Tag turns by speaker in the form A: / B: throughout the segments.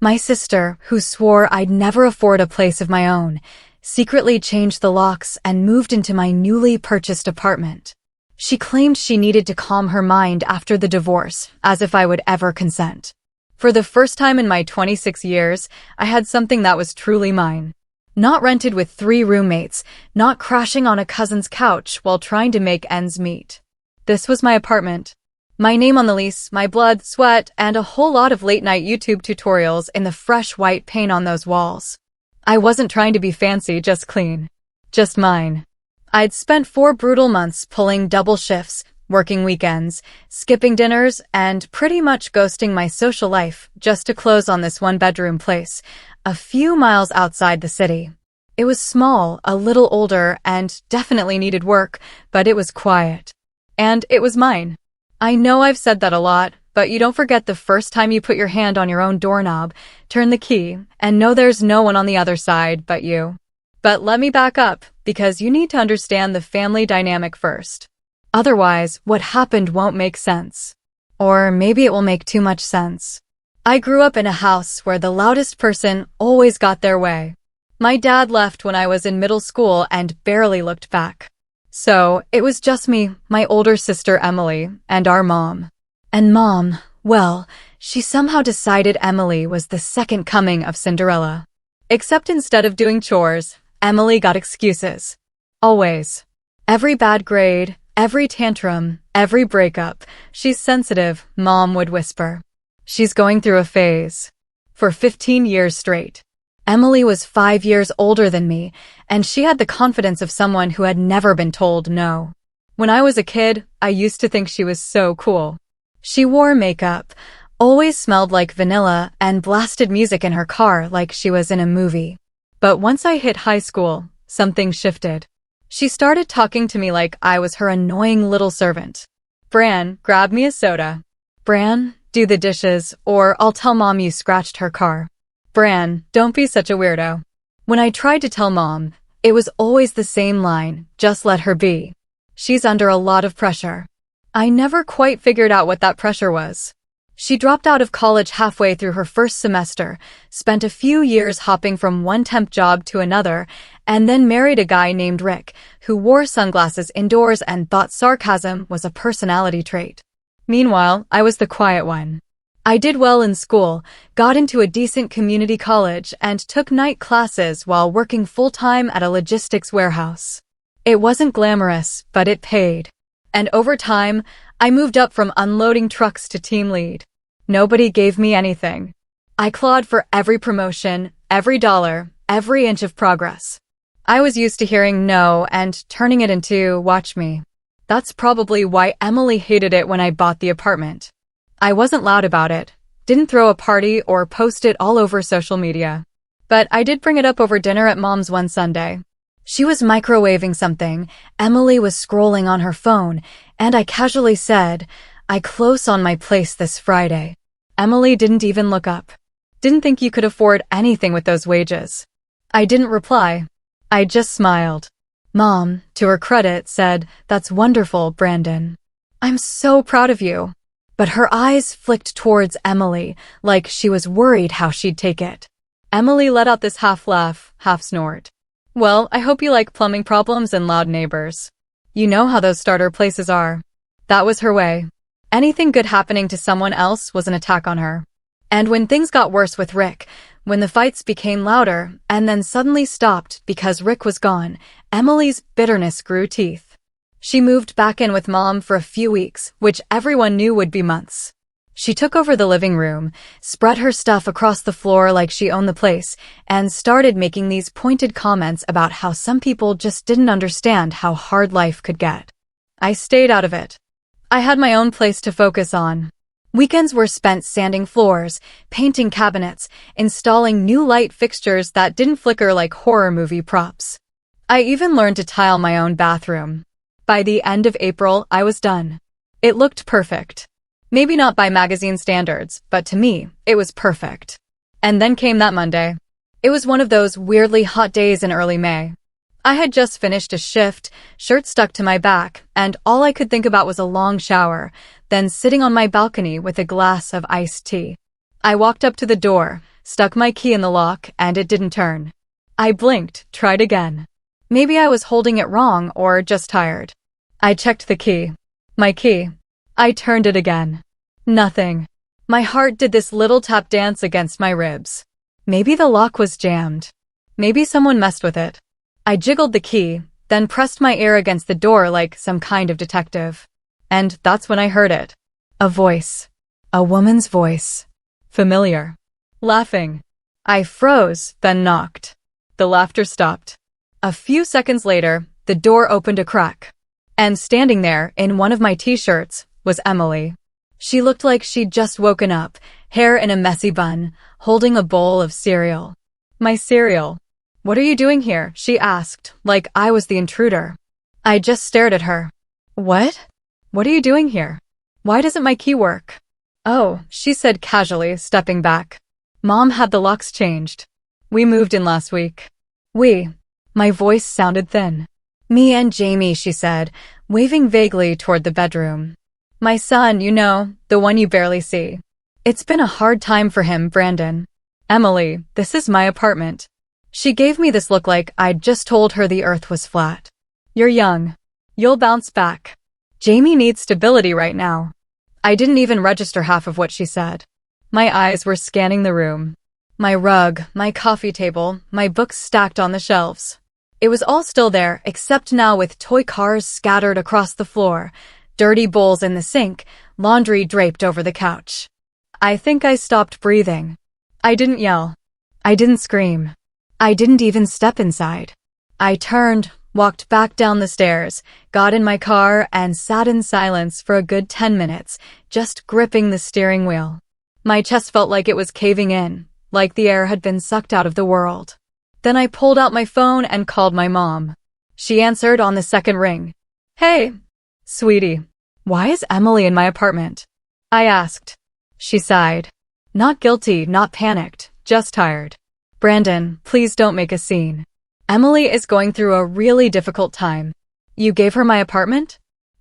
A: My sister, who swore I'd never afford a place of my own, secretly changed the locks and moved into my newly purchased apartment. She claimed she needed to calm her mind after the divorce, as if I would ever consent. For the first time in my 26 years, I had something that was truly mine. Not rented with 3 roommates, not crashing on a cousin's couch while trying to make ends meet. This was my apartment. My name on the lease, my blood, sweat, and a whole lot of late-night YouTube tutorials in the fresh white paint on those walls. I wasn't trying to be fancy, just clean. Just mine. I'd spent 4 brutal months pulling double shifts, working weekends, skipping dinners, and pretty much ghosting my social life just to close on this one-bedroom place, a few miles outside the city. It was small, a little older, and definitely needed work, but it was quiet. And it was mine. I know I've said that a lot, but you don't forget the first time you put your hand on your own doorknob, turn the key, and know there's no one on the other side but you. But let me back up, because you need to understand the family dynamic first. Otherwise, what happened won't make sense. Or maybe it will make too much sense. I grew up in a house where the loudest person always got their way. My dad left when I was in middle school and barely looked back. So, it was just me, my older sister Emily, and our mom. And Mom, well, she somehow decided Emily was the second coming of Cinderella. Except instead of doing chores, Emily got excuses. Always. Every bad grade, every tantrum, every breakup, she's sensitive, Mom would whisper. She's going through a phase. For 15 years straight. Emily was 5 years older than me, and she had the confidence of someone who had never been told no. When I was a kid, I used to think she was so cool. She wore makeup, always smelled like vanilla, and blasted music in her car like she was in a movie. But once I hit high school, something shifted. She started talking to me like I was her annoying little servant. Bran, grab me a soda. Bran, do the dishes, or I'll tell Mom you scratched her car. Bran, don't be such a weirdo. When I tried to tell Mom, it was always the same line, just let her be. She's under a lot of pressure. I never quite figured out what that pressure was. She dropped out of college halfway through her first semester, spent a few years hopping from one temp job to another, and then married a guy named Rick, who wore sunglasses indoors and thought sarcasm was a personality trait. Meanwhile, I was the quiet one. I did well in school, got into a decent community college, and took night classes while working full-time at a logistics warehouse. It wasn't glamorous, but it paid. And over time, I moved up from unloading trucks to team lead. Nobody gave me anything. I clawed for every promotion, every dollar, every inch of progress. I was used to hearing no and turning it into watch me. That's probably why Emily hated it when I bought the apartment. I wasn't loud about it, didn't throw a party or post it all over social media. But I did bring it up over dinner at Mom's one Sunday. She was microwaving something, Emily was scrolling on her phone, and I casually said, I close on my place this Friday. Emily didn't even look up. Didn't think you could afford anything with those wages. I didn't reply. I just smiled. Mom, to her credit, said, that's wonderful, Brandon. I'm so proud of you. But her eyes flicked towards Emily, like she was worried how she'd take it. Emily let out this half laugh, half snort. Well, I hope you like plumbing problems and loud neighbors. You know how those starter places are. That was her way. Anything good happening to someone else was an attack on her. And when things got worse with Rick, when the fights became louder and then suddenly stopped because Rick was gone, Emily's bitterness grew teeth. She moved back in with Mom for a few weeks, which everyone knew would be months. She took over the living room, spread her stuff across the floor like she owned the place, and started making these pointed comments about how some people just didn't understand how hard life could get. I stayed out of it. I had my own place to focus on. Weekends were spent sanding floors, painting cabinets, installing new light fixtures that didn't flicker like horror movie props. I even learned to tile my own bathroom. By the end of April, I was done. It looked perfect. Maybe not by magazine standards, but to me, it was perfect. And then came that Monday. It was one of those weirdly hot days in early May. I had just finished a shift, shirt stuck to my back, and all I could think about was a long shower, then sitting on my balcony with a glass of iced tea. I walked up to the door, stuck my key in the lock, and it didn't turn. I blinked, tried again. Maybe I was holding it wrong or just tired. I checked the key. My key. I turned it again. Nothing. My heart did this little tap dance against my ribs. Maybe the lock was jammed. Maybe someone messed with it. I jiggled the key, then pressed my ear against the door like some kind of detective. And that's when I heard it. A voice. A woman's voice. Familiar. Laughing. I froze, then knocked. The laughter stopped. A few seconds later, the door opened a crack. And standing there, in one of my t-shirts, was Emily. She looked like she'd just woken up, hair in a messy bun, holding a bowl of cereal. My cereal. "What are you doing here?" she asked, like I was the intruder. I just stared at her. "What? What are you doing here? Why doesn't my key work?" "Oh," she said casually, stepping back. "Mom had the locks changed. We moved in last week." "We." My voice sounded thin. "Me and Jamie," she said, waving vaguely toward the bedroom. "My son, you know, the one you barely see. It's been a hard time for him, Brandon." "Emily, this is my apartment." She gave me this look like I'd just told her the earth was flat. "You're young. You'll bounce back. Jamie needs stability right now." I didn't even register half of what she said. My eyes were scanning the room. My rug, my coffee table, my books stacked on the shelves. It was all still there, except now with toy cars scattered across the floor, dirty bowls in the sink, laundry draped over the couch. I think I stopped breathing. I didn't yell. I didn't scream. I didn't even step inside. I turned, walked back down the stairs, got in my car, and sat in silence for a good 10 minutes, just gripping the steering wheel. My chest felt like it was caving in, like the air had been sucked out of the world. Then I pulled out my phone and called my mom. She answered on the second ring. "Hey, sweetie, why is Emily in my apartment?" I asked. She sighed. Not guilty, not panicked, just tired. "Brandon, please don't make a scene. Emily is going through a really difficult time. You gave her my apartment?"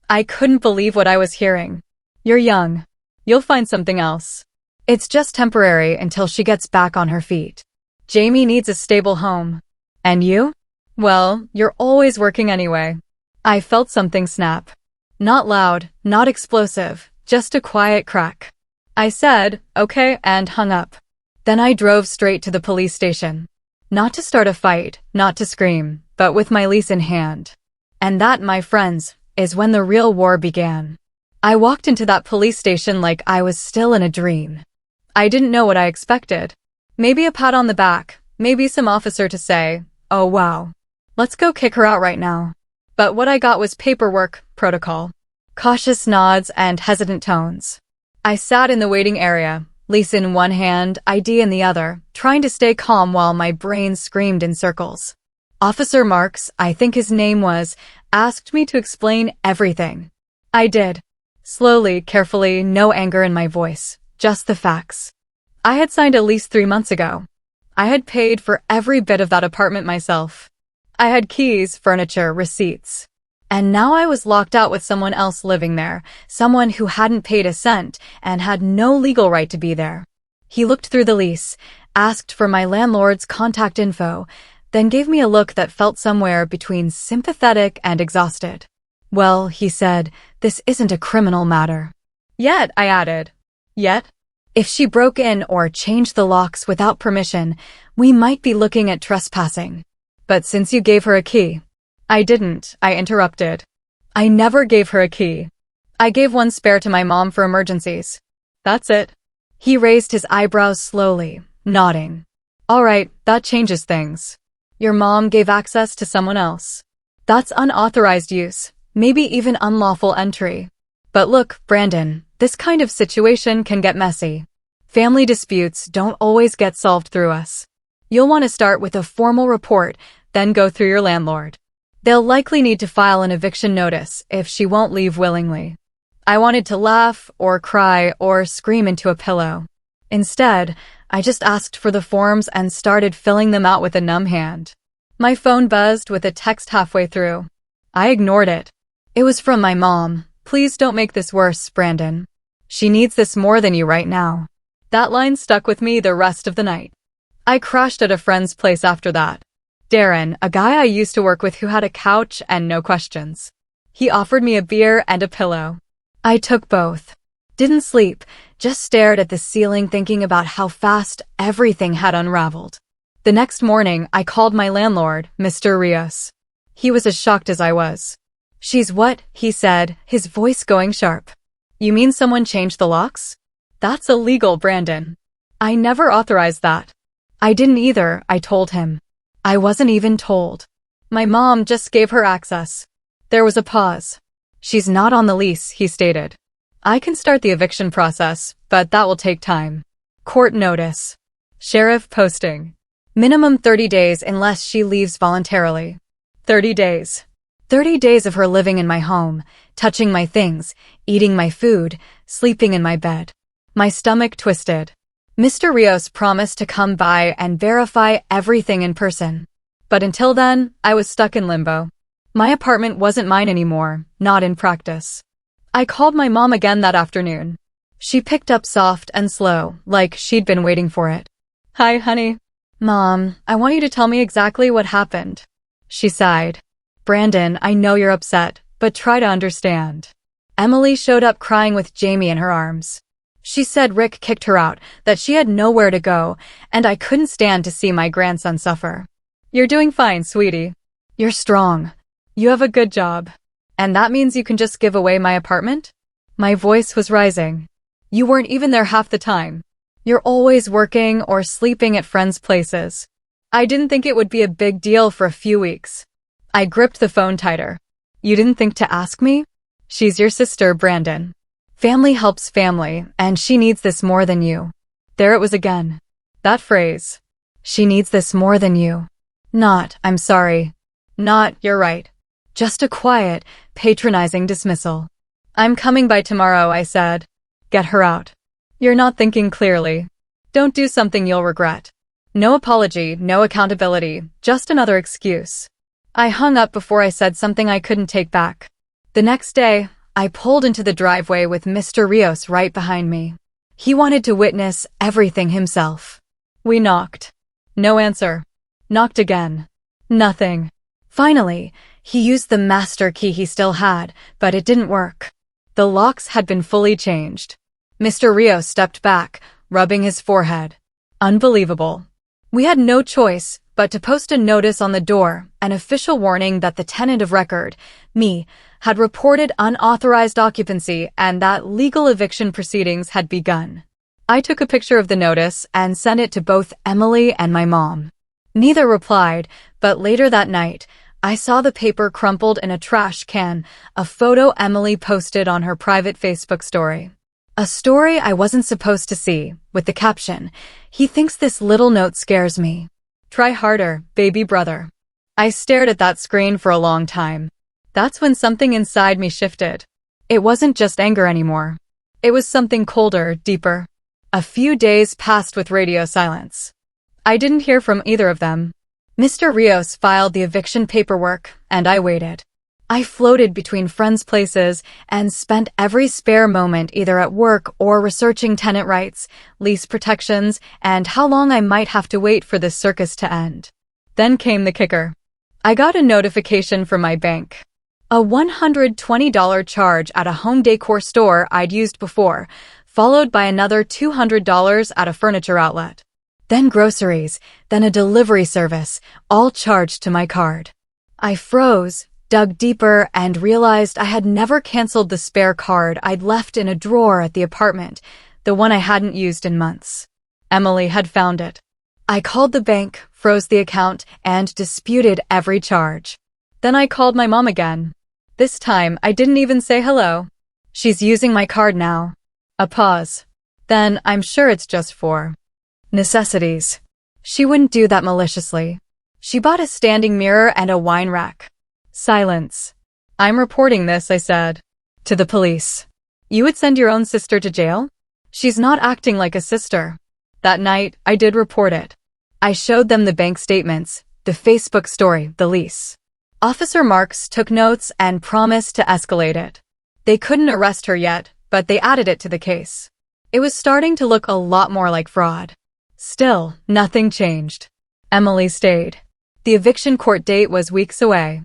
A: I couldn't believe what I was hearing. "You're young. You'll find something else. It's just temporary until she gets back on her feet. Jamie needs a stable home. And you? Well, you're always working anyway." I felt something snap. Not loud, not explosive, just a quiet crack. I said, "Okay," and hung up. Then I drove straight to the police station. Not to start a fight, not to scream, but with my lease in hand. And that, my friends, is when the real war began. I walked into that police station like I was still in a dream. I didn't know what I expected. Maybe a pat on the back, maybe some officer to say, "Oh wow, let's go kick her out right now." But what I got was paperwork, protocol, cautious nods and hesitant tones. I sat in the waiting area, lease in one hand, ID in the other, trying to stay calm while my brain screamed in circles. Officer Marks, I think his name was, asked me to explain everything. I did. Slowly, carefully, no anger in my voice, just the facts. I had signed a lease 3 months ago. I had paid for every bit of that apartment myself. I had keys, furniture, receipts. And now I was locked out with someone else living there, someone who hadn't paid a cent and had no legal right to be there. He looked through the lease, asked for my landlord's contact info, then gave me a look that felt somewhere between sympathetic and exhausted. "Well," he said, "this isn't a criminal matter." "Yet," I added. "Yet? If she broke in or changed the locks without permission, we might be looking at trespassing. But since you gave her a key..." "I didn't," I interrupted. "I never gave her a key. I gave one spare to my mom for emergencies. That's it." He raised his eyebrows slowly, nodding. "All right, that changes things. Your mom gave access to someone else. That's unauthorized use, maybe even unlawful entry. But look, Brandon, this kind of situation can get messy. Family disputes don't always get solved through us. You'll want to start with a formal report, then go through your landlord. They'll likely need to file an eviction notice if she won't leave willingly." I wanted to laugh, or cry, or scream into a pillow. Instead, I just asked for the forms and started filling them out with a numb hand. My phone buzzed with a text halfway through. I ignored it. It was from my mom. "Please don't make this worse, Brandon. She needs this more than you right now. That line stuck with me the rest of the night. I crashed at a friend's place after that. Darren, a guy I used to work with who had a couch and no questions. He offered me a beer and a pillow. I took both. Didn't sleep, just stared at the ceiling thinking about how fast everything had unraveled. The next morning, I called my landlord, Mr. Rios. He was as shocked as I was. "She's what?" he said, his voice going sharp. "You mean someone changed the locks? That's illegal, Brandon. I never authorized that." "I didn't either," I told him. "I wasn't even told. My mom just gave her access." There was a pause. "She's not on the lease," he stated. "I can start the eviction process, but that will take time." Court notice. Sheriff posting. Minimum 30 days unless she leaves voluntarily. 30 days. 30 days of her living in my home, touching my things, eating my food, sleeping in my bed. My stomach twisted. Mr. Rios promised to come by and verify everything in person. But until then, I was stuck in limbo. My apartment wasn't mine anymore, not in practice. I called my mom again that afternoon. She picked up soft and slow, like she'd been waiting for it. "Hi, honey." "Mom, I want you to tell me exactly what happened." She sighed. "Brandon, I know you're upset, but try to understand." Emily showed up crying with Jamie in her arms. She said Rick kicked her out, that she had nowhere to go, and I couldn't stand to see my grandson suffer. "You're doing fine, sweetie. You're strong. You have a good job. And that means you can just give away my apartment?" My voice was rising. "You weren't even there half the time. You're always working or sleeping at friends' places. I didn't think it would be a big deal for a few weeks." I gripped the phone tighter. "You didn't think to ask me? She's your sister, Brandon. Family helps family, and she needs this more than you." There it was again. That phrase. She needs this more than you. Not, "I'm sorry." Not, "You're right." Just a quiet, patronizing dismissal. "I'm coming by tomorrow," I said. "Get her out." "You're not thinking clearly. Don't do something you'll regret." No apology, no accountability, just another excuse. I hung up before I said something I couldn't take back. The next day, I pulled into the driveway with Mr. Rios right behind me. He wanted to witness everything himself. We knocked. No answer. Knocked again. Nothing. Finally, he used the master key he still had, but it didn't work. The locks had been fully changed. Mr. Rios stepped back, rubbing his forehead. Unbelievable. We had no choice but to post a notice on the door, an official warning that the tenant of record, me, had reported unauthorized occupancy and that legal eviction proceedings had begun. I took a picture of the notice and sent it to both Emily and my mom. Neither replied, but later that night, I saw the paper crumpled in a trash can, a photo Emily posted on her private Facebook story. A story I wasn't supposed to see, with the caption, "He thinks this little note scares me. Try harder, baby brother." I stared at that screen for a long time. That's when something inside me shifted. It wasn't just anger anymore. It was something colder, deeper. A few days passed with radio silence. I didn't hear from either of them. Mr. Rios filed the eviction paperwork, and I waited. I floated between friends' places and spent every spare moment either at work or researching tenant rights, lease protections, and how long I might have to wait for this circus to end. Then came the kicker. I got a notification from my bank. A $120 charge at a home decor store I'd used before, followed by another $200 at a furniture outlet. Then groceries, then a delivery service, all charged to my card. I froze, dug deeper, and realized I had never canceled the spare card I'd left in a drawer at the apartment, the one I hadn't used in months. Emily had found it. I called the bank, froze the account, and disputed every charge. Then I called my mom again. This time, I didn't even say hello. "She's using my card now." A pause. Then, "I'm sure it's just for necessities." She wouldn't do that maliciously. She bought a standing mirror and a wine rack. Silence. "I'm reporting this," I said. "To the police." "You would send your own sister to jail?" "She's not acting like a sister." That night, I did report it. I showed them the bank statements, the Facebook story, the lease. Officer Marks took notes and promised to escalate it. They couldn't arrest her yet, but they added it to the case. It was starting to look a lot more like fraud. Still, nothing changed. Emily stayed. The eviction court date was weeks away.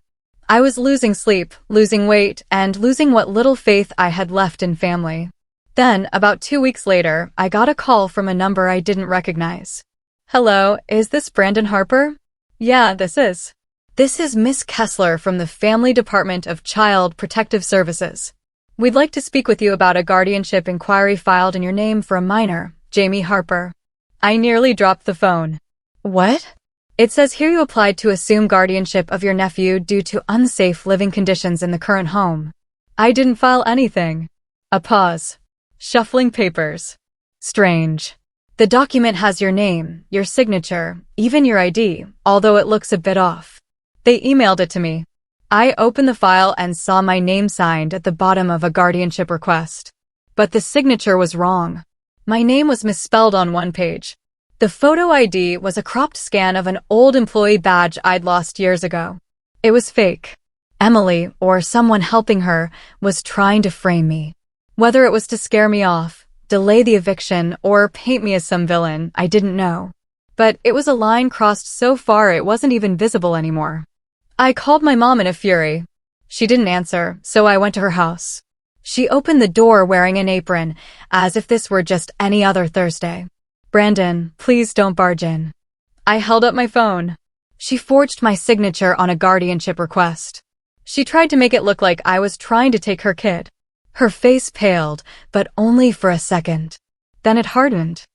A: I was losing sleep, losing weight, and losing what little faith I had left in family. Then, about 2 weeks later, I got a call from a number I didn't recognize. "Hello, is this Brandon Harper?" "Yeah, this is." "This is Miss Kessler from the Family Department of Child Protective Services. We'd like to speak with you about a guardianship inquiry filed in your name for a minor, Jamie Harper." I nearly dropped the phone. "What?" "It says here you applied to assume guardianship of your nephew due to unsafe living conditions in the current home." I didn't file anything. A pause. Shuffling papers. Strange. The document has your name, your signature, even your ID, although it looks a bit off. They emailed it to me. I opened the file and saw my name signed at the bottom of a guardianship request. But the signature was wrong. My name was misspelled on one page. The photo ID was a cropped scan of an old employee badge I'd lost years ago. It was fake. Emily, or someone helping her, was trying to frame me. Whether it was to scare me off, delay the eviction, or paint me as some villain, I didn't know. But it was a line crossed so far it wasn't even visible anymore. I called my mom in a fury. She didn't answer, so I went to her house. She opened the door wearing an apron, as if this were just any other Thursday. "Brandon, please don't barge in." I held up my phone. She forged my signature on a guardianship request. She tried to make it look like I was trying to take her kid. Her face paled, but only for a second. Then it hardened.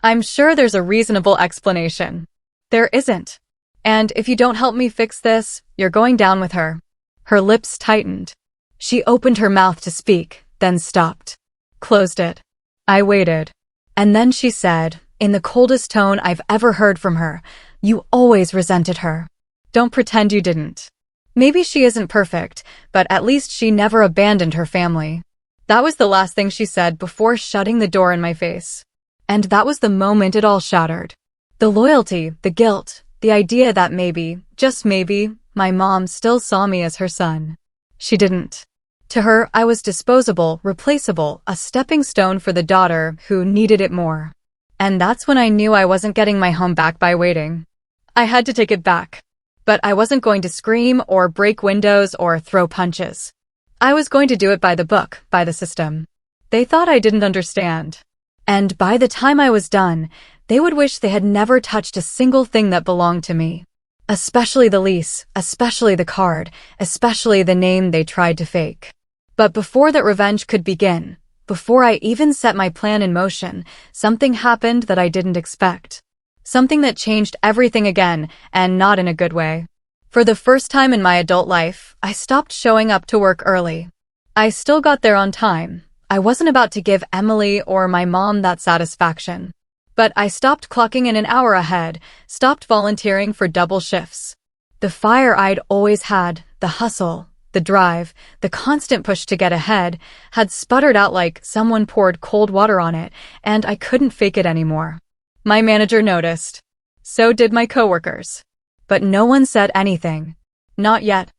A: "I'm sure there's a reasonable explanation." "There isn't. And if you don't help me fix this, you're going down with her." Her lips tightened. She opened her mouth to speak, then stopped. Closed it. I waited. And then she said, in the coldest tone I've ever heard from her, "You always resented her. Don't pretend you didn't. Maybe she isn't perfect, but at least she never abandoned her family." That was the last thing she said before shutting the door in my face. And that was the moment it all shattered. The loyalty, the guilt, the idea that maybe, just maybe, my mom still saw me as her son. She didn't. To her, I was disposable, replaceable, a stepping stone for the daughter who needed it more. And that's when I knew I wasn't getting my home back by waiting. I had to take it back. But I wasn't going to scream or break windows or throw punches. I was going to do it by the book, by the system. They thought I didn't understand. And by the time I was done, they would wish they had never touched a single thing that belonged to me. Especially the lease, especially the card, especially the name they tried to fake. But before that revenge could begin, before I even set my plan in motion, something happened that I didn't expect. Something that changed everything again, and not in a good way. For the first time in my adult life, I stopped showing up to work early. I still got there on time. I wasn't about to give Emily or my mom that satisfaction. But I stopped clocking in an hour ahead, stopped volunteering for double shifts. The fire I'd always had, the hustle, the drive, the constant push to get ahead, had sputtered out like someone poured cold water on it, and I couldn't fake it anymore. My manager noticed. So did my coworkers. But no one said anything. Not yet.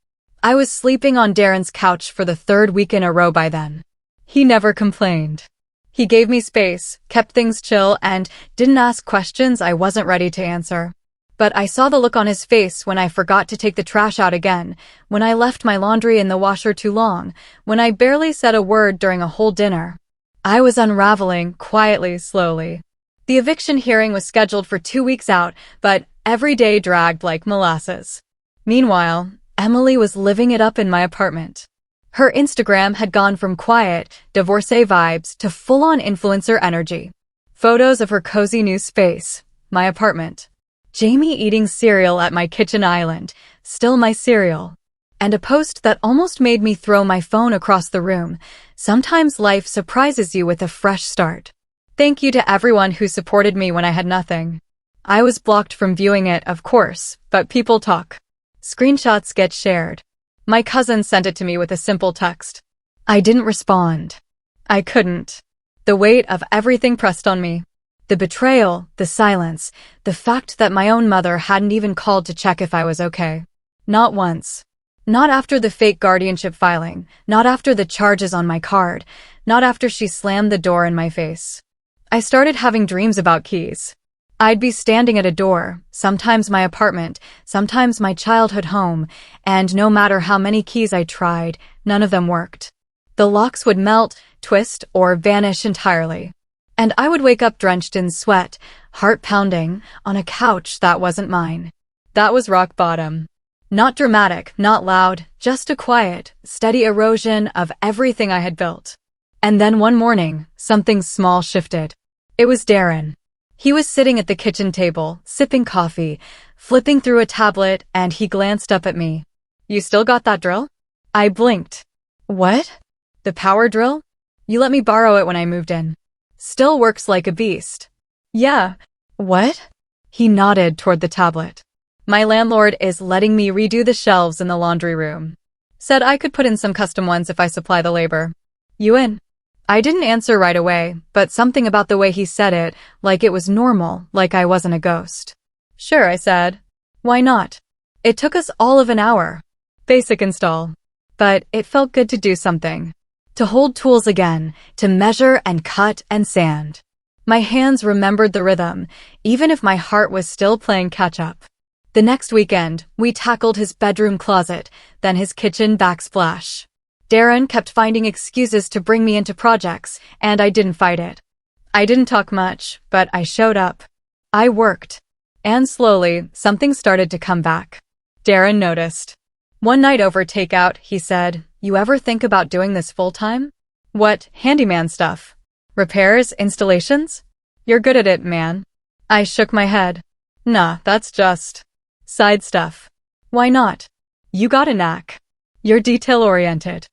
A: I was sleeping on Darren's couch for the third week in a row by then. He never complained. He gave me space, kept things chill, and didn't ask questions I wasn't ready to answer. But I saw the look on his face when I forgot to take the trash out again, when I left my laundry in the washer too long, when I barely said a word during a whole dinner. I was unraveling, quietly, slowly. The eviction hearing was scheduled for 2 weeks out, but every day dragged like molasses. Meanwhile, Emily was living it up in my apartment. Her Instagram had gone from quiet, divorcee vibes to full-on influencer energy. Photos of her cozy new space, my apartment. Jamie eating cereal at my kitchen island, still my cereal. And a post that almost made me throw my phone across the room. Sometimes life surprises you with a fresh start. Thank you to everyone who supported me when I had nothing. I was blocked from viewing it, of course, but people talk. Screenshots get shared. My cousin sent it to me with a simple text. I didn't respond. I couldn't. The weight of everything pressed on me. The betrayal, the silence, the fact that my own mother hadn't even called to check if I was okay. Not once. Not after the fake guardianship filing, not after the charges on my card, not after she slammed the door in my face. I started having dreams about keys. I'd be standing at a door, sometimes my apartment, sometimes my childhood home, and no matter how many keys I tried, none of them worked. The locks would melt, twist, or vanish entirely. And I would wake up drenched in sweat, heart pounding, on a couch that wasn't mine. That was rock bottom. Not dramatic, not loud, just a quiet, steady erosion of everything I had built. And then one morning, something small shifted. It was Darren. He was sitting at the kitchen table, sipping coffee, flipping through a tablet, and he glanced up at me. "You still got that drill?" I blinked. "What? The power drill? You let me borrow it when I moved in. Still works like a beast." "Yeah." "What?" He nodded toward the tablet. "My landlord is letting me redo the shelves in the laundry room. Said I could put in some custom ones if I supply the labor. You in?" I didn't answer right away, but something about the way he said it, like it was normal, like I wasn't a ghost. "Sure," I said. "Why not?" It took us all of an hour. Basic install. But it felt good to do something. To hold tools again, to measure and cut and sand. My hands remembered the rhythm, even if my heart was still playing catch-up. The next weekend, we tackled his bedroom closet, then his kitchen backsplash. Darren kept finding excuses to bring me into projects, and I didn't fight it. I didn't talk much, but I showed up. I worked. And slowly, something started to come back. Darren noticed. One night over takeout, he said, "You ever think about doing this full-time?" "What, handyman stuff? Repairs, installations? You're good at it, man." I shook my head. "Nah, that's just side stuff." "Why not? You got a knack. You're detail-oriented.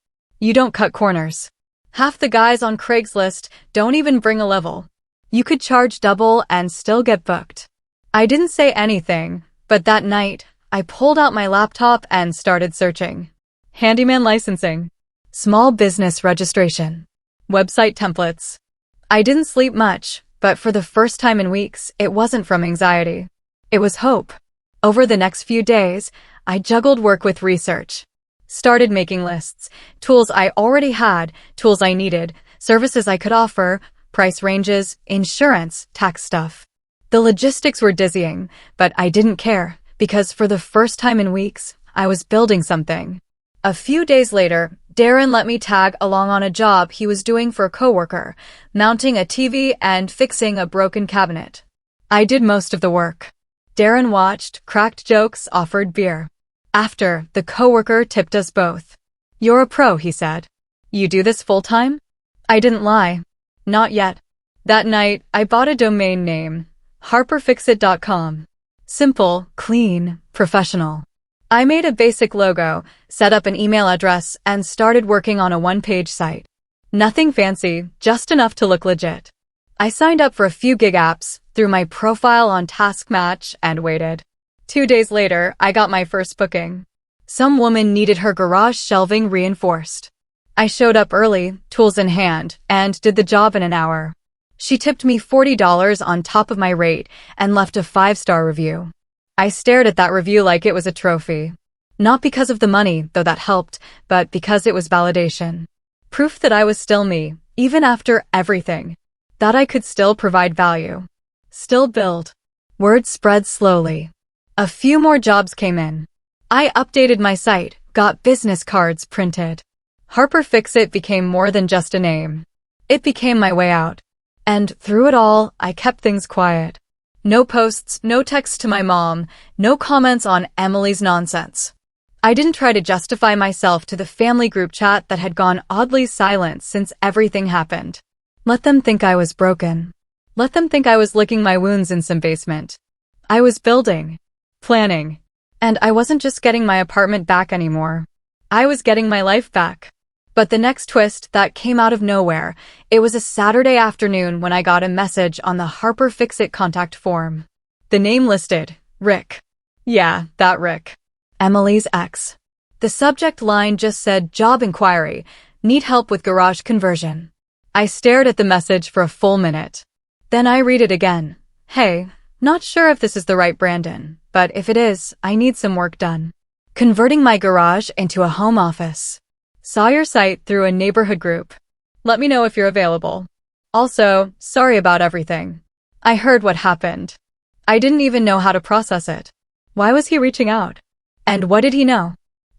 A: You don't cut corners. Half the guys on Craigslist don't even bring a level. You could charge double and still get booked." I didn't say anything, but that night, I pulled out my laptop and started searching. Handyman licensing. Small business registration. Website templates. I didn't sleep much, but for the first time in weeks, it wasn't from anxiety. It was hope. Over the next few days, I juggled work with research. Started making lists, tools I already had, tools I needed, services I could offer, price ranges, insurance, tax stuff. The logistics were dizzying, but I didn't care, because for the first time in weeks, I was building something. A few days later, Darren let me tag along on a job he was doing for a coworker, mounting a TV and fixing a broken cabinet. I did most of the work. Darren watched, cracked jokes, offered beer. After, the coworker tipped us both. "You're a pro," he said. "You do this full-time?" I didn't lie. Not yet. That night, I bought a domain name, harperfixit.com. Simple, clean, professional. I made a basic logo, set up an email address, and started working on a one-page site. Nothing fancy, just enough to look legit. I signed up for a few gig apps, threw my profile on TaskMatch, and waited. 2 days later, I got my first booking. Some woman needed her garage shelving reinforced. I showed up early, tools in hand, and did the job in an hour. She tipped me $40 on top of my rate and left a 5-star review. I stared at that review like it was a trophy. Not because of the money, though that helped, but because it was validation. Proof that I was still me, even after everything. That I could still provide value. Still build. Word spread slowly. A few more jobs came in. I updated my site, got business cards printed. Harper Fixit became more than just a name. It became my way out. And through it all, I kept things quiet. No posts, no texts to my mom, no comments on Emily's nonsense. I didn't try to justify myself to the family group chat that had gone oddly silent since everything happened. Let them think I was broken. Let them think I was licking my wounds in some basement. I was building. Planning. And I wasn't just getting my apartment back anymore. I was getting my life back. But the next twist that came out of nowhere, it was a Saturday afternoon when I got a message on the Harper Fixit contact form. The name listed, Rick. Yeah, that Rick. Emily's ex. The subject line just said job inquiry, need help with garage conversion. I stared at the message for a full minute. Then I read it again. Hey, not sure if this is the right Brandon, but if it is, I need some work done. Converting my garage into a home office. Saw your site through a neighborhood group. Let me know if you're available. Also, sorry about everything. I heard what happened. I didn't even know how to process it. Why was he reaching out? And what did he know?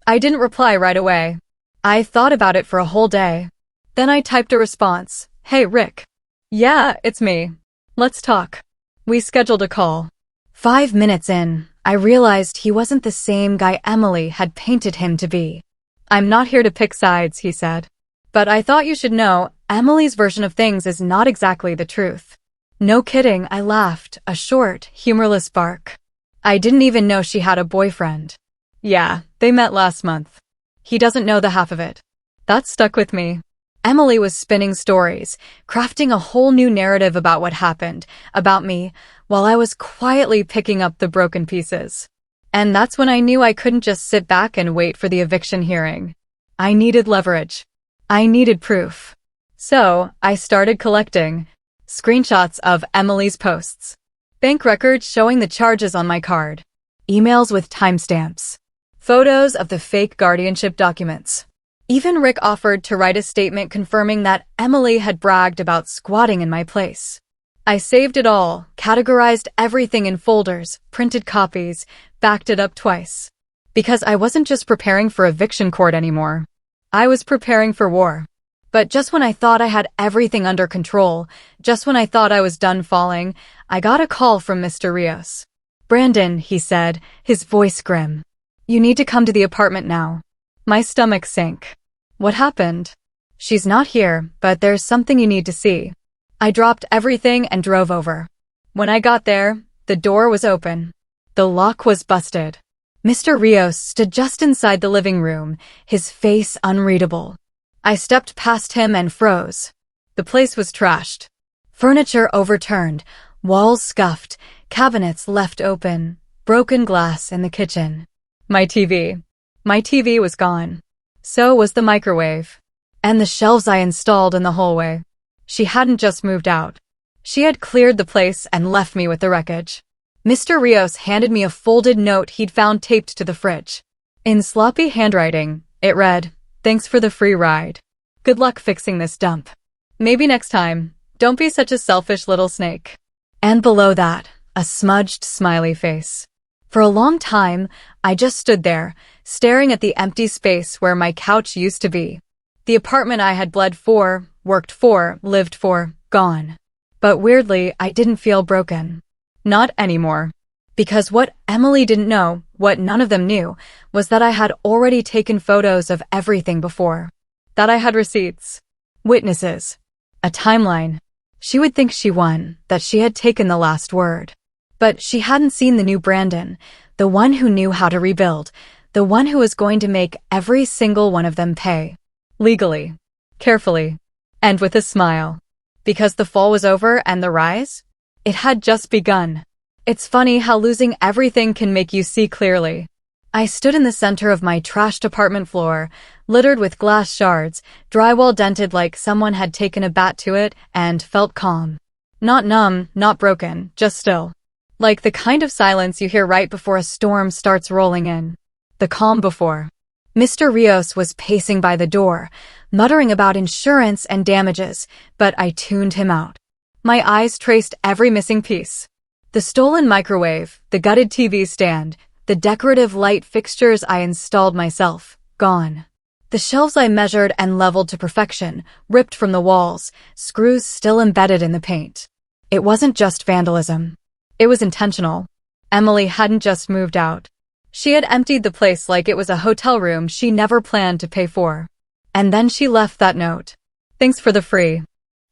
A: I didn't reply right away. I thought about it for a whole day. Then I typed a response. Hey, Rick. Yeah, it's me. Let's talk. We scheduled a call. 5 minutes in, I realized he wasn't the same guy Emily had painted him to be. I'm not here to pick sides, he said. But I thought you should know, Emily's version of things is not exactly the truth. No kidding, I laughed, a short, humorless bark. I didn't even know she had a boyfriend. Yeah, they met last month. He doesn't know the half of it. That stuck with me. Emily was spinning stories, crafting a whole new narrative about what happened, about me, while I was quietly picking up the broken pieces. And that's when I knew I couldn't just sit back and wait for the eviction hearing. I needed leverage. I needed proof. So, I started collecting screenshots of Emily's posts, bank records showing the charges on my card, emails with timestamps, photos of the fake guardianship documents. Even Rick offered to write a statement confirming that Emily had bragged about squatting in my place. I saved it all, categorized everything in folders, printed copies, backed it up twice. Because I wasn't just preparing for eviction court anymore. I was preparing for war. But just when I thought I had everything under control, just when I thought I was done falling, I got a call from Mr. Rios. Brandon, he said, his voice grim. You need to come to the apartment now. My stomach sank. What happened? She's not here, but there's something you need to see. I dropped everything and drove over. When I got there, the door was open. The lock was busted. Mr. Rios stood just inside the living room, his face unreadable. I stepped past him and froze. The place was trashed. Furniture overturned, walls scuffed, cabinets left open, broken glass in the kitchen. My TV was gone. So was the microwave. And the shelves I installed in the hallway. She hadn't just moved out. She had cleared the place and left me with the wreckage. Mr. Rios handed me a folded note he'd found taped to the fridge. In sloppy handwriting, it read, "Thanks for the free ride. Good luck fixing this dump. Maybe next time, don't be such a selfish little snake." And below that, a smudged, smiley face. For a long time, I just stood there, staring at the empty space where my couch used to be. The apartment I had bled for, worked for, lived for, gone. But weirdly, I didn't feel broken. Not anymore. Because what Emily didn't know, what none of them knew, was that I had already taken photos of everything before. That I had receipts, witnesses, a timeline. She would think she won, that she had taken the last word. But she hadn't seen the new Brandon, the one who knew how to rebuild, the one who was going to make every single one of them pay. Legally, carefully, and with a smile. Because the fall was over and the rise? It had just begun. It's funny how losing everything can make you see clearly. I stood in the center of my trashed apartment floor, littered with glass shards, drywall dented like someone had taken a bat to it, and felt calm. Not numb, not broken, just still. Like the kind of silence you hear right before a storm starts rolling in. The calm before. Mr. Rios was pacing by the door, muttering about insurance and damages, but I tuned him out. My eyes traced every missing piece. The stolen microwave, the gutted TV stand, the decorative light fixtures I installed myself, gone. The shelves I measured and leveled to perfection, ripped from the walls, screws still embedded in the paint. It wasn't just vandalism. It was intentional. Emily hadn't just moved out. She had emptied the place like it was a hotel room she never planned to pay for. And then she left that note. Thanks for the free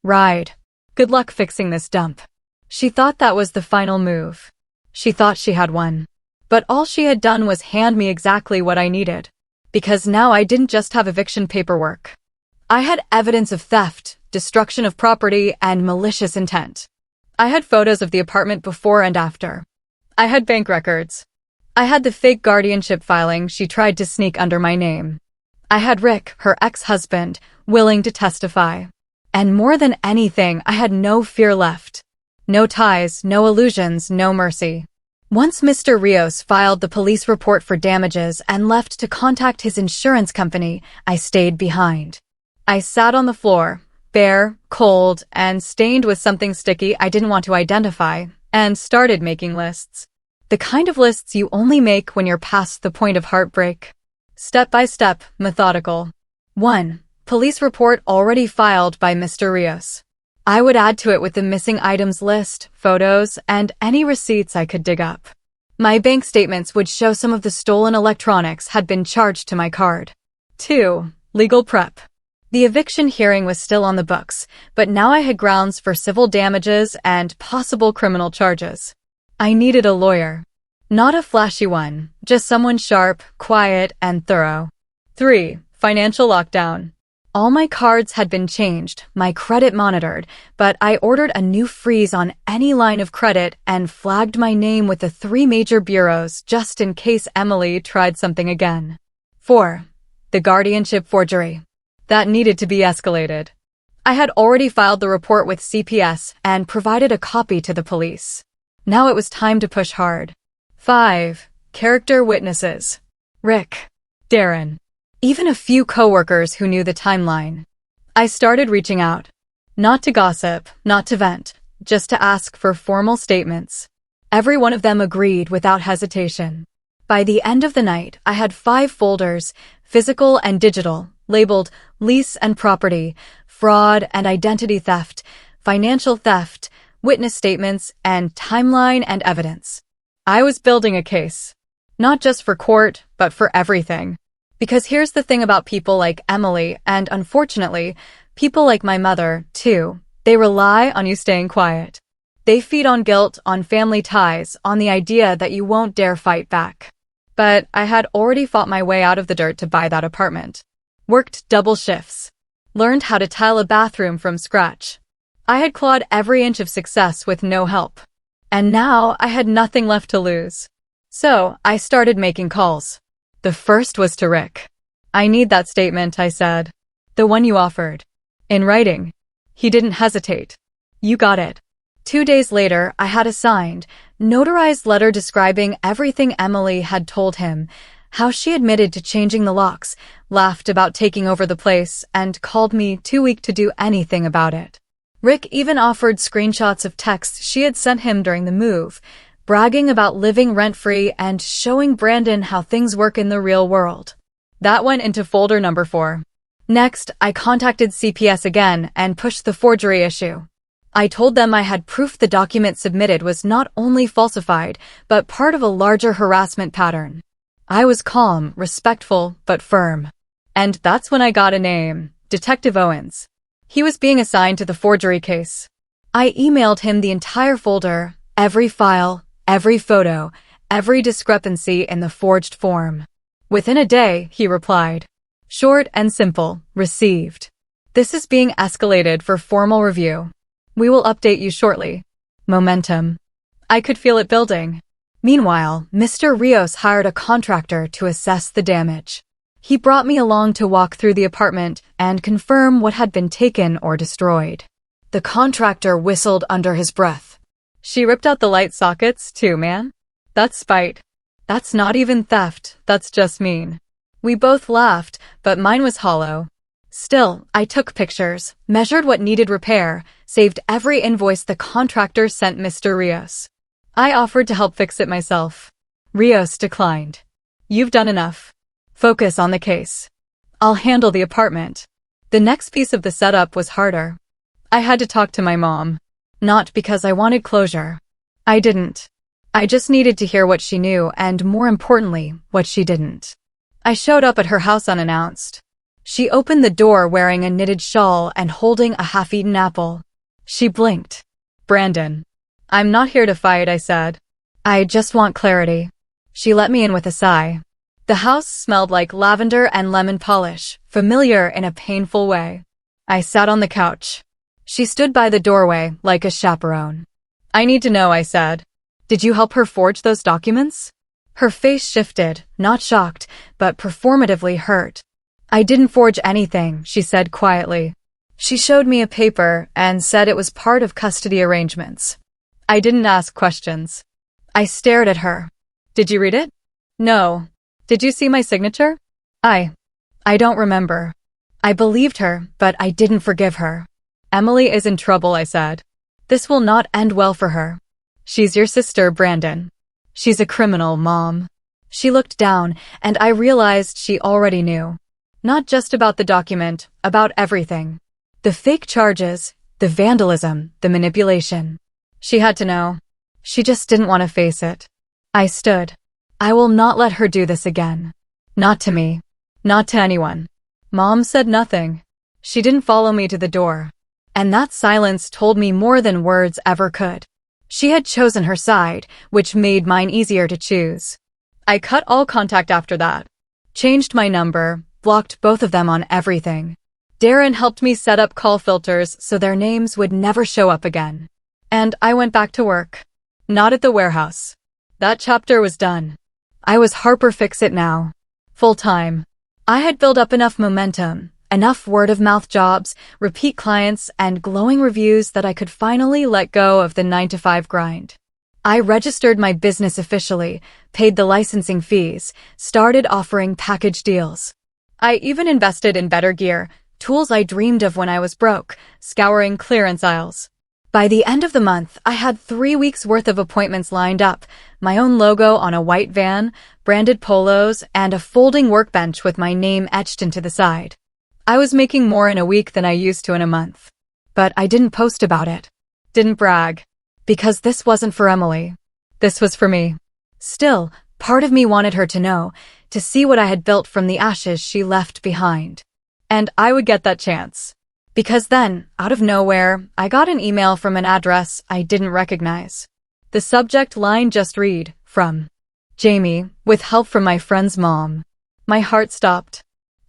A: ride. Good luck fixing this dump. She thought that was the final move. She thought she had won. But all she had done was hand me exactly what I needed. Because now I didn't just have eviction paperwork. I had evidence of theft, destruction of property, and malicious intent. I had photos of the apartment before and after. I had bank records. I had the fake guardianship filing she tried to sneak under my name. I had Rick, her ex-husband, willing to testify. And more than anything, I had no fear left. No ties, no illusions, no mercy. Once Mr. Rios filed the police report for damages and left to contact his insurance company, I stayed behind. I sat on the floor, bare, cold, and stained with something sticky I didn't want to identify, and started making lists. The kind of lists you only make when you're past the point of heartbreak. Step by step, methodical. 1. Police report already filed by Mr. Rios. I would add to it with the missing items list, photos, and any receipts I could dig up. My bank statements would show some of the stolen electronics had been charged to my card. 2. Legal prep. The eviction hearing was still on the books, but now I had grounds for civil damages and possible criminal charges. I needed a lawyer. Not a flashy one, just someone sharp, quiet, and thorough. 3. Financial lockdown. All my cards had been changed, my credit monitored, but I ordered a new freeze on any line of credit and flagged my name with the 3 major bureaus just in case Emily tried something again. 4. The guardianship forgery. That needed to be escalated. I had already filed the report with CPS and provided a copy to the police. Now it was time to push hard. 5. Character witnesses. Rick. Darren. Even a few coworkers who knew the timeline. I started reaching out. Not to gossip, not to vent, just to ask for formal statements. Every one of them agreed without hesitation. By the end of the night, I had 5 folders, physical and digital, labeled lease and property, fraud and identity theft, financial theft, witness statements, and timeline and evidence. I was building a case. Not just for court, but for everything. Because here's the thing about people like Emily, and unfortunately, people like my mother, too. They rely on you staying quiet. They feed on guilt, on family ties, on the idea that you won't dare fight back. But I had already fought my way out of the dirt to buy that apartment. Worked double shifts. Learned how to tile a bathroom from scratch. I had clawed every inch of success with no help. And now I had nothing left to lose. So I started making calls. The first was to Rick. I need that statement, I said. The one you offered. In writing. He didn't hesitate. You got it. 2 days later, I had a signed, notarized letter describing everything Emily had told him, how she admitted to changing the locks, laughed about taking over the place, and called me too weak to do anything about it. Rick even offered screenshots of texts she had sent him during the move, bragging about living rent-free and showing Brandon how things work in the real world. That went into folder number 4. Next, I contacted CPS again and pushed the forgery issue. I told them I had proof the document submitted was not only falsified, but part of a larger harassment pattern. I was calm, respectful, but firm. And that's when I got a name, Detective Owens. He was being assigned to the forgery case. I emailed him the entire folder, every file, every photo, every discrepancy in the forged form. Within a day, he replied. Short and simple, received. This is being escalated for formal review. We will update you shortly. Momentum. I could feel it building. Meanwhile, Mr. Rios hired a contractor to assess the damage. He brought me along to walk through the apartment and confirm what had been taken or destroyed. The contractor whistled under his breath. She ripped out the light sockets too, man. That's spite. That's not even theft, that's just mean. We both laughed, but mine was hollow. Still, I took pictures, measured what needed repair, saved every invoice the contractor sent Mr. Rios. I offered to help fix it myself. Rios declined. You've done enough. Focus on the case. I'll handle the apartment. The next piece of the setup was harder. I had to talk to my mom. Not because I wanted closure. I didn't. I just needed to hear what she knew and, more importantly, what she didn't. I showed up at her house unannounced. She opened the door wearing a knitted shawl and holding a half-eaten apple. She blinked. Brandon. I'm not here to fight, I said. I just want clarity. She let me in with a sigh. The house smelled like lavender and lemon polish, familiar in a painful way. I sat on the couch. She stood by the doorway like a chaperone. I need to know, I said. Did you help her forge those documents? Her face shifted, not shocked, but performatively hurt. I didn't forge anything, she said quietly. She showed me a paper and said it was part of custody arrangements. I didn't ask questions. I stared at her. Did you read it? No. Did you see my signature? I don't remember. I believed her, but I didn't forgive her. Emily is in trouble, I said. This will not end well for her. She's your sister, Brandon. She's a criminal, Mom. She looked down, and I realized she already knew. Not just about the document, about everything. The fake charges, the vandalism, the manipulation. She had to know. She just didn't want to face it. I stood. I will not let her do this again. Not to me. Not to anyone. Mom said nothing. She didn't follow me to the door. And that silence told me more than words ever could. She had chosen her side, which made mine easier to choose. I cut all contact after that. Changed my number, blocked both of them on everything. Darren helped me set up call filters so their names would never show up again. And I went back to work. Not at the warehouse. That chapter was done. I was Harper Fix-It now. Full-time. I had built up enough momentum, enough word-of-mouth jobs, repeat clients, and glowing reviews that I could finally let go of the 9-to-5 grind. I registered my business officially, paid the licensing fees, started offering package deals. I even invested in better gear, tools I dreamed of when I was broke, scouring clearance aisles. By the end of the month, I had 3 weeks' worth of appointments lined up, my own logo on a white van, branded polos, and a folding workbench with my name etched into the side. I was making more in a week than I used to in a month. But I didn't post about it. Didn't brag. Because this wasn't for Emily. This was for me. Still, part of me wanted her to know, to see what I had built from the ashes she left behind. And I would get that chance. Because then, out of nowhere, I got an email from an address I didn't recognize. The subject line just read, from Jamie, with help from my friend's mom. My heart stopped.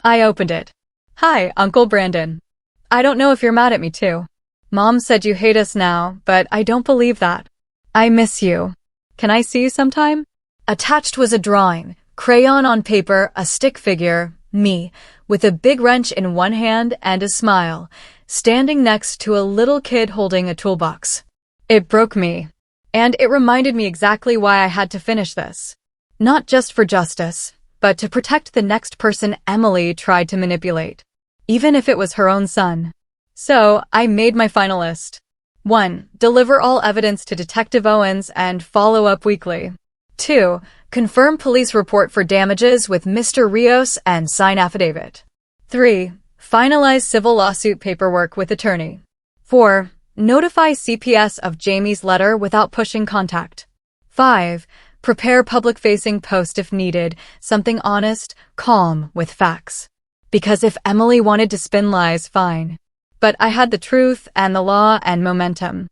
A: I opened it. Hi, Uncle Brandon. I don't know if you're mad at me too. Mom said you hate us now, but I don't believe that. I miss you. Can I see you sometime? Attached was a drawing, crayon on paper, a stick figure, me, with a big wrench in one hand and a smile, standing next to a little kid holding a toolbox. It broke me. And it reminded me exactly why I had to finish this. Not just for justice, but to protect the next person Emily tried to manipulate. Even if it was her own son. So, I made my final list. 1. Deliver all evidence to Detective Owens and follow up weekly. 2. Confirm police report for damages with Mr. Rios and sign affidavit. 3. Finalize civil lawsuit paperwork with attorney. 4. Notify CPS of Jamie's letter without pushing contact. 5. Prepare public-facing post if needed, something honest, calm, with facts. Because if Emily wanted to spin lies, fine. But I had the truth and the law and momentum.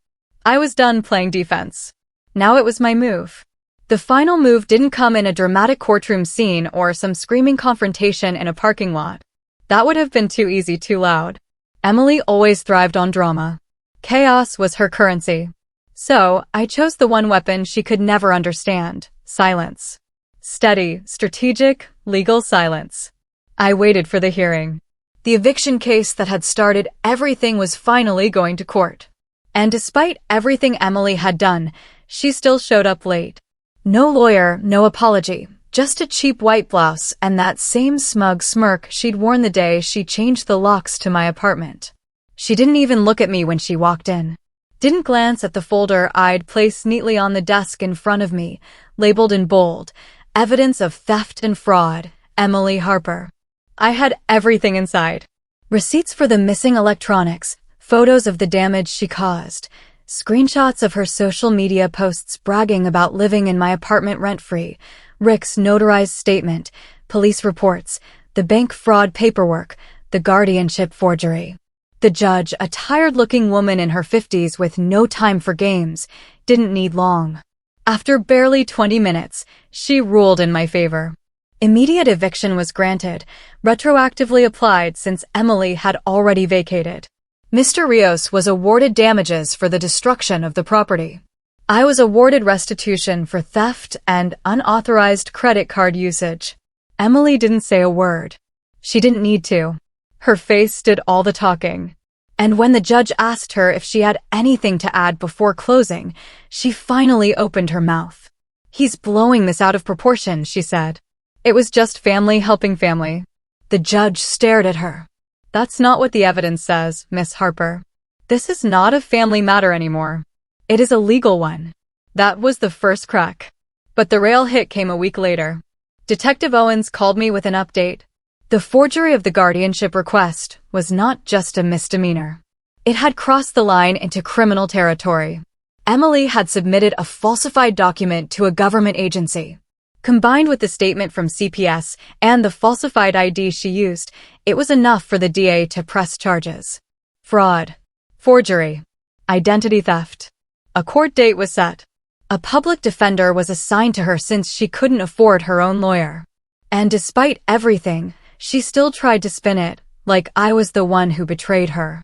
A: I was done playing defense. Now it was my move. The final move didn't come in a dramatic courtroom scene or some screaming confrontation in a parking lot. That would have been too easy, too loud. Emily always thrived on drama. Chaos was her currency. So, I chose the one weapon she could never understand, silence. Steady, strategic, legal silence. I waited for the hearing. The eviction case that had started everything was finally going to court. And despite everything Emily had done, she still showed up late. No lawyer, no apology, just a cheap white blouse and that same smug smirk she'd worn the day she changed the locks to my apartment. She didn't even look at me when she walked in. Didn't glance at the folder I'd placed neatly on the desk in front of me, labeled in bold, evidence of theft and fraud, Emily Harper. I had everything inside. Receipts for the missing electronics, photos of the damage she caused, screenshots of her social media posts bragging about living in my apartment rent-free, Rick's notarized statement, police reports, the bank fraud paperwork, the guardianship forgery. The judge, a tired-looking woman in her 50s with no time for games, didn't need long. After barely 20 minutes, she ruled in my favor. Immediate eviction was granted, retroactively applied since Emily had already vacated. Mr. Rios was awarded damages for the destruction of the property. I was awarded restitution for theft and unauthorized credit card usage. Emily didn't say a word. She didn't need to. Her face did all the talking. And when the judge asked her if she had anything to add before closing, she finally opened her mouth. "He's blowing this out of proportion," she said. It was just family helping family. The judge stared at her. "That's not what the evidence says, Miss Harper." This is not a family matter anymore. It is a legal one. That was the first crack. But the real hit came a week later. Detective Owens called me with an update. The forgery of the guardianship request was not just a misdemeanor. It had crossed the line into criminal territory. Emily had submitted a falsified document to a government agency. Combined with the statement from CPS and the falsified ID she used, it was enough for the DA to press charges. Fraud, forgery, identity theft. A court date was set. A public defender was assigned to her since she couldn't afford her own lawyer. And despite everything, she still tried to spin it like I was the one who betrayed her.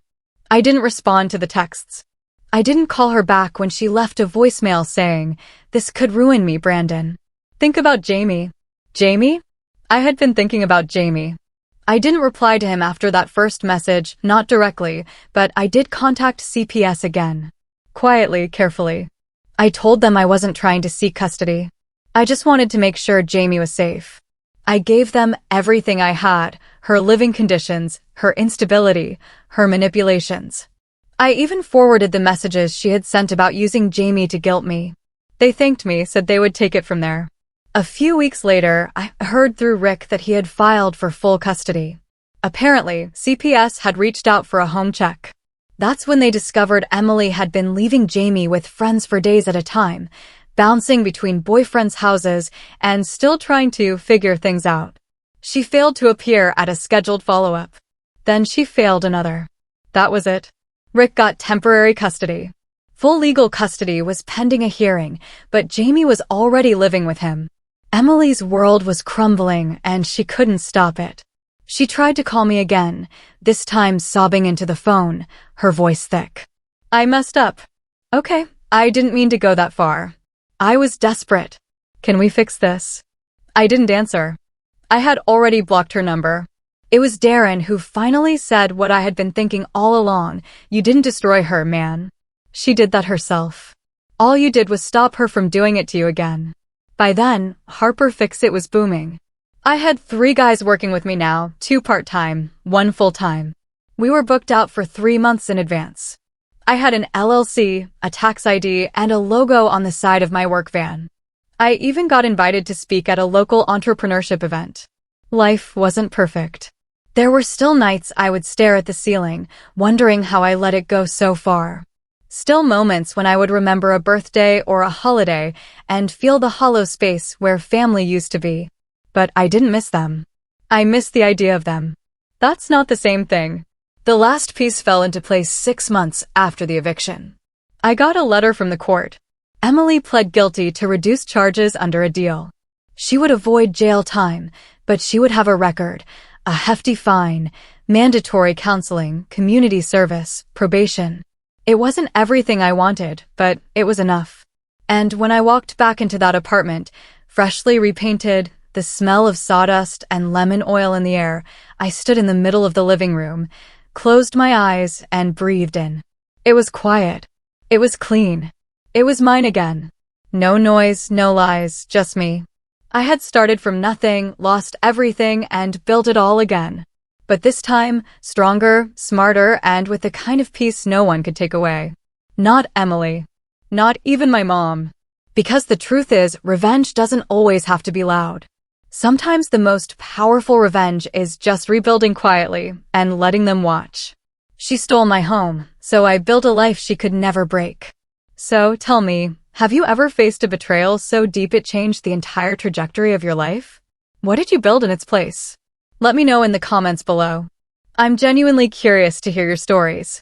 A: I didn't respond to the texts. I didn't call her back when she left a voicemail saying, "This could ruin me, Brandon. Think about Jamie." Jamie? I had been thinking about Jamie. I didn't reply to him after that first message, not directly, but I did contact CPS again. Quietly, carefully. I told them I wasn't trying to seek custody. I just wanted to make sure Jamie was safe. I gave them everything I had, her living conditions, her instability, her manipulations. I even forwarded the messages she had sent about using Jamie to guilt me. They thanked me, said they would take it from there. A few weeks later, I heard through Rick that he had filed for full custody. Apparently, CPS had reached out for a home check. That's when they discovered Emily had been leaving Jamie with friends for days at a time, bouncing between boyfriends' houses and still trying to figure things out. She failed to appear at a scheduled follow-up. Then she failed another. That was it. Rick got temporary custody. Full legal custody was pending a hearing, but Jamie was already living with him. Emily's world was crumbling, and she couldn't stop it. She tried to call me again, this time sobbing into the phone, her voice thick. "I messed up. Okay, I didn't mean to go that far. I was desperate. Can we fix this?" I didn't answer. I had already blocked her number. It was Darren who finally said what I had been thinking all along. "You didn't destroy her, man. She did that herself. All you did was stop her from doing it to you again." By then, Harper Fix-It was booming. I had 3 guys working with me now, 2 part-time, 1 full-time. We were booked out for 3 months in advance. I had an LLC, a tax ID, and a logo on the side of my work van. I even got invited to speak at a local entrepreneurship event. Life wasn't perfect. There were still nights I would stare at the ceiling, wondering how I let it go so far. Still moments when I would remember a birthday or a holiday and feel the hollow space where family used to be. But I didn't miss them. I missed the idea of them. That's not the same thing. The last piece fell into place 6 months after the eviction. I got a letter from the court. Emily pled guilty to reduced charges under a deal. She would avoid jail time, but she would have a record, a hefty fine, mandatory counseling, community service, probation. It wasn't everything I wanted, but it was enough. And when I walked back into that apartment, freshly repainted, the smell of sawdust and lemon oil in the air, I stood in the middle of the living room, closed my eyes, and breathed in. It was quiet. It was clean. It was mine again. No noise, no lies, just me. I had started from nothing, lost everything, and built it all again. But this time, stronger, smarter, and with the kind of peace no one could take away. Not Emily. Not even my mom. Because the truth is, revenge doesn't always have to be loud. Sometimes the most powerful revenge is just rebuilding quietly and letting them watch. She stole my home, so I built a life she could never break. So, tell me, have you ever faced a betrayal so deep it changed the entire trajectory of your life? What did you build in its place? Let me know in the comments below. I'm genuinely curious to hear your stories.